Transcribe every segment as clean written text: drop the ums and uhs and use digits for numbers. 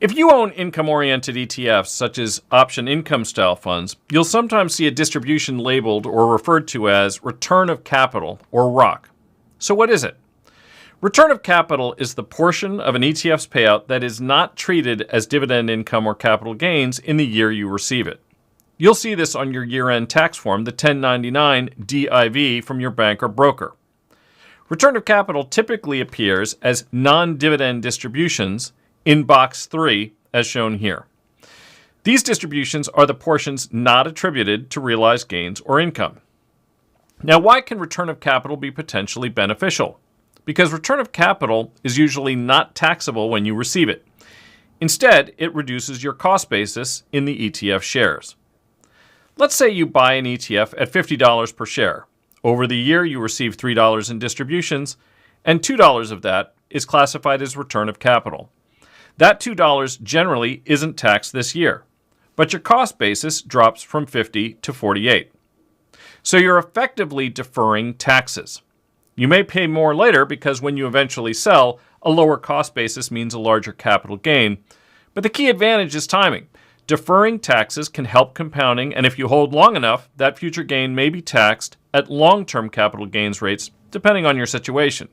If you own income-oriented ETFs, such as option income style funds, you'll sometimes see a distribution labeled or referred to as return of capital, or ROC. So what is it? Return of capital is the portion of an ETF's payout that is not treated as dividend income or capital gains in the year you receive it. You'll see this on your year-end tax form, the 1099 DIV from your bank or broker. Return of capital typically appears as non-dividend distributions in box 3, as shown here. These distributions are the portions not attributed to realized gains or income. Now, why can return of capital be potentially beneficial? Because return of capital is usually not taxable when you receive it. Instead, it reduces your cost basis in the ETF shares. Let's say you buy an ETF at $50 per share. Over the year, you receive $3 in distributions, and $2 of that is classified as return of capital. That $2 generally isn't taxed this year, but your cost basis drops from 50 to 48. So you're effectively deferring taxes. You may pay more later because when you eventually sell, a lower cost basis means a larger capital gain. But the key advantage is timing. Deferring taxes can help compounding, and if you hold long enough, that future gain may be taxed at long-term capital gains rates, depending on your situation.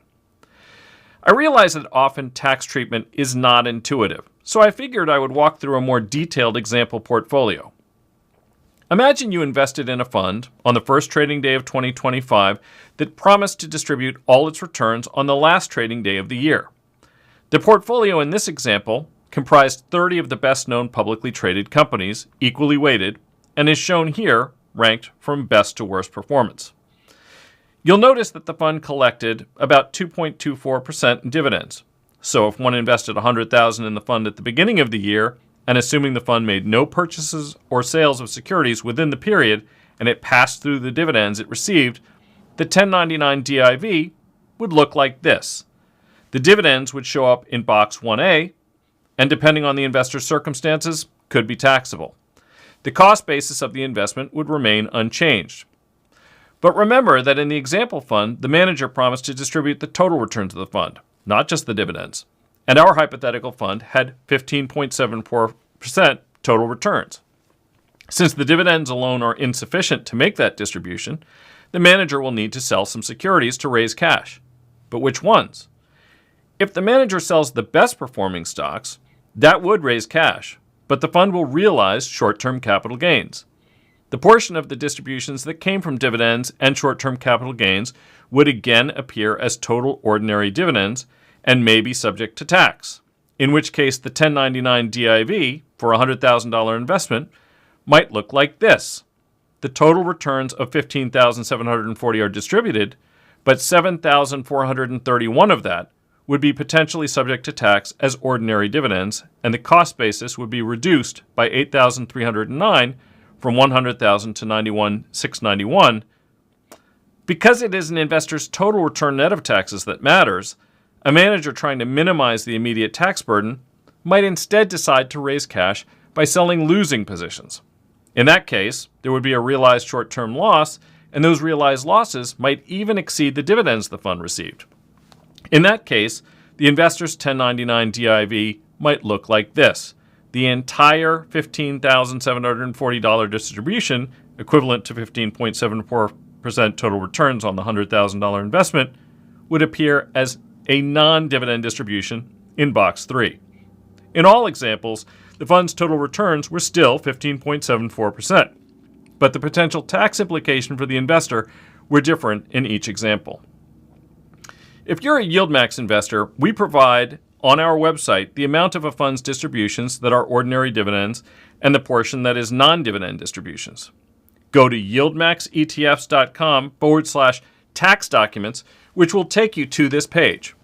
I realize that often tax treatment is not intuitive, so I figured I would walk through a more detailed example portfolio. Imagine you invested in a fund on the first trading day of 2025 that promised to distribute all its returns on the last trading day of the year. The portfolio in this example comprised 30 of the best-known publicly traded companies, equally weighted, and is shown here, ranked from best to worst performance. You'll notice that the fund collected about 2.24% in dividends. So if one invested $100,000 in the fund at the beginning of the year, and assuming the fund made no purchases or sales of securities within the period, and it passed through the dividends it received, the 1099 DIV would look like this. The dividends would show up in box 1A, and depending on the investor's circumstances, could be taxable. The cost basis of the investment would remain unchanged. But remember that in the example fund, the manager promised to distribute the total returns of the fund, not just the dividends. And our hypothetical fund had 15.74% total returns. Since the dividends alone are insufficient to make that distribution, the manager will need to sell some securities to raise cash. But which ones? If the manager sells the best performing stocks, that would raise cash, but the fund will realize short-term capital gains. The portion of the distributions that came from dividends and short-term capital gains would again appear as total ordinary dividends and may be subject to tax, in which case the 1099 DIV for a $100,000 investment might look like this. The total returns of $15,740 are distributed, but $7,431 of that would be potentially subject to tax as ordinary dividends, and the cost basis would be reduced by $8,309 from $100,000 to $91,691. Because it is an investor's total return net of taxes that matters, a manager trying to minimize the immediate tax burden might instead decide to raise cash by selling losing positions. In that case, there would be a realized short-term loss, and those realized losses might even exceed the dividends the fund received. In that case, the investor's 1099 DIV might look like this. The entire $15,740 distribution, equivalent to 15.74% total returns on the $100,000 investment, would appear as a non-dividend distribution in box 3. In all examples, the fund's total returns were still 15.74%, but the potential tax implication for the investor were different in each example. If you're a YieldMax investor, we provide on our website the amount of a fund's distributions that are ordinary dividends and the portion that is non-dividend distributions. Go to YieldMaxETFs.com/tax documents, which will take you to this page.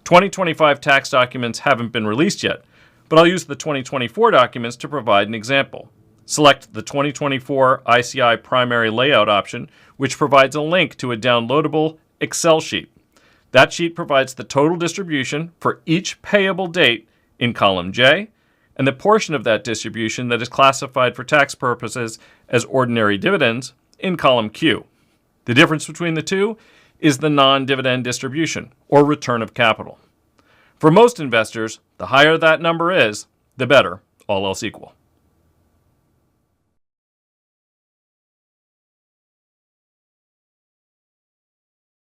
2025 tax documents haven't been released yet, but I'll use the 2024 documents to provide an example. Select the 2024 ICI primary layout option, which provides a link to a downloadable Excel sheet. That sheet provides the total distribution for each payable date in column J, and the portion of that distribution that is classified for tax purposes as ordinary dividends in column Q. The difference between the two is the non-dividend distribution, or return of capital. For most investors, the higher that number is, the better, all else equal.